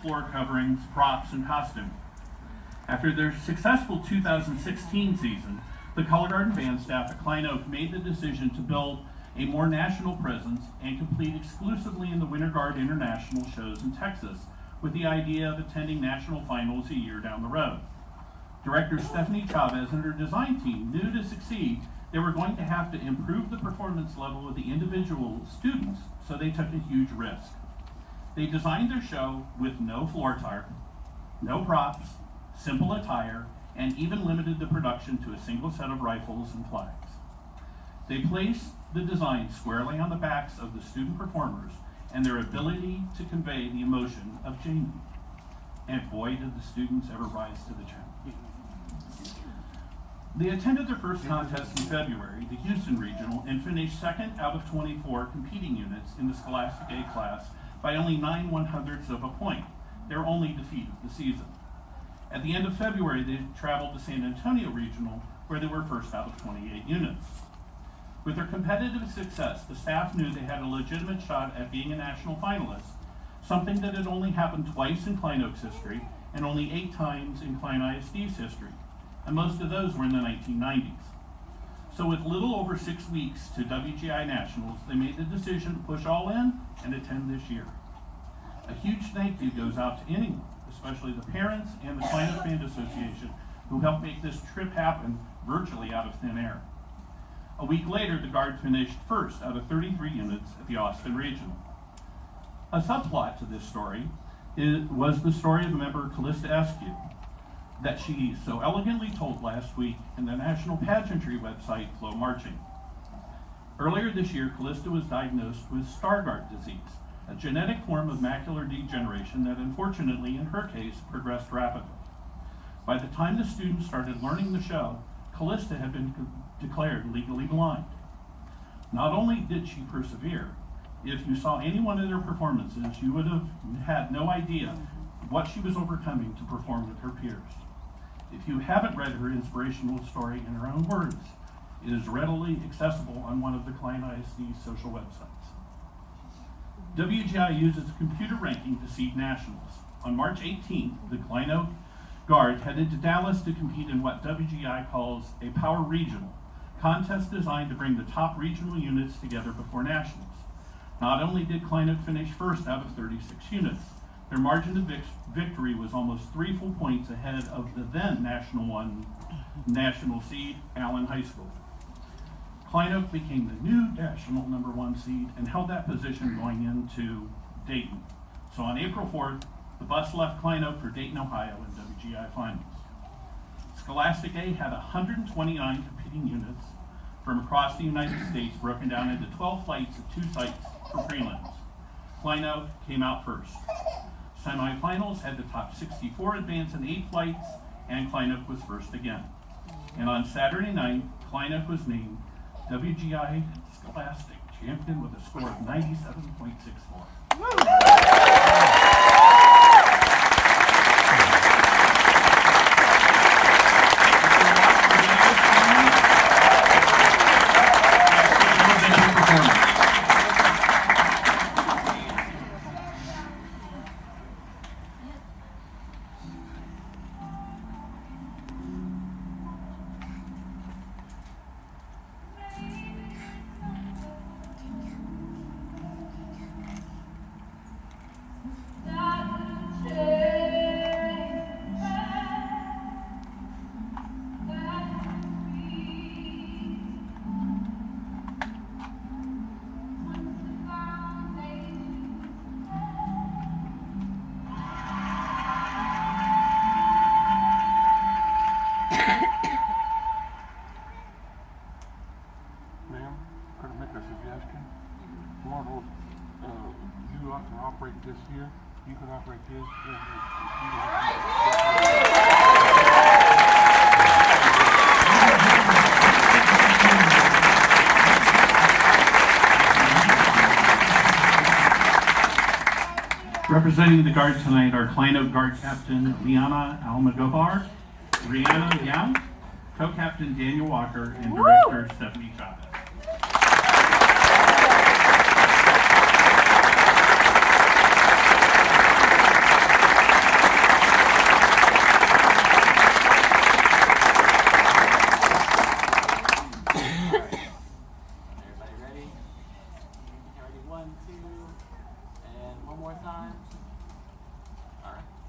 floor coverings, props, and costuming. After their successful 2016 season, the color guard and band staff at Klein Oak made the decision to build a more national presence and compete exclusively in the Winter Guard International shows in Texas, with the idea of attending national finals a year down the road. Director Stephanie Chavez and her design team knew to succeed, they were going to have to improve the performance level of the individual students, so they took a huge risk. They designed their show with no floor tarp, no props, simple attire, and even limited the production to a single set of rifles and flags. They placed the design squarely on the backs of the student performers and their ability to convey the emotion of Jamie. And boy, did the students ever rise to the challenge. They attended their first contest in February, the Houston Regional, and finished second out of 24 competing units in the Scholastic A class by only 9/100ths of a point, their only defeat of the season. At the end of February, they traveled to San Antonio Regional, where they were first out of 28 units. With their competitive success, the staff knew they had a legitimate shot at being a national finalist, something that had only happened twice in Klein Oak's history and only 8 times in Klein ISD's history, and most of those were in the 1990s. So with little over 6 weeks to WGI Nationals, they made the decision to push all in and attend this year. A huge thank you goes out to anyone, especially the parents and the Klein Oak Band Association, who helped make this trip happen virtually out of thin air. A week later, the Guard finished first out of 33 units at the Austin Regional. A subplot to this story was the story of member Callista Askew that she so elegantly told last week in the national pageantry website, Flow Marching. Earlier this year, Callista was diagnosed with Stargardt disease, a genetic form of macular degeneration that unfortunately, in her case, progressed rapidly. By the time the students started learning the show, Callista had been declared legally blind. Not only did she persevere, if you saw any one of their performances, you would have had no idea what she was overcoming to perform with her peers. If you haven't read her inspirational story in her own words, it is readily accessible on one of the Klein ISD social websites. WGI uses computer ranking to seed nationals. On March 18th, the Klein Oak Guard headed to Dallas to compete in what WGI calls a Power Regional, contest designed to bring the top regional units together before nationals. Not only did Klein Oak finish first out of 36 units, their margin of victory was almost 3 full points ahead of the then national seed, Allen High School. Klein Oak became the new national #1 seed and held that position going into Dayton. So on April 4th, the bus left Klein Oak for Dayton, Ohio in WGI finals. Scholastic A had 129 competing units from across the United States, broken down into 12 flights at 2 sites for prelims. Klein Oak came out first. Semifinals had the top 64 advance in 8 flights, and Klein Oak was first again. And on Saturday night, Klein Oak was named WGI Scholastic champion with a score of 97.64. This year, you can operate this. Representing the Guard tonight are Klein Oak Guard Captain Liana Almodovar, Rihanna Young, Co-Captain Daniel Walker, and Director Stephanie Chavez. 1, 2, and one more time. All right.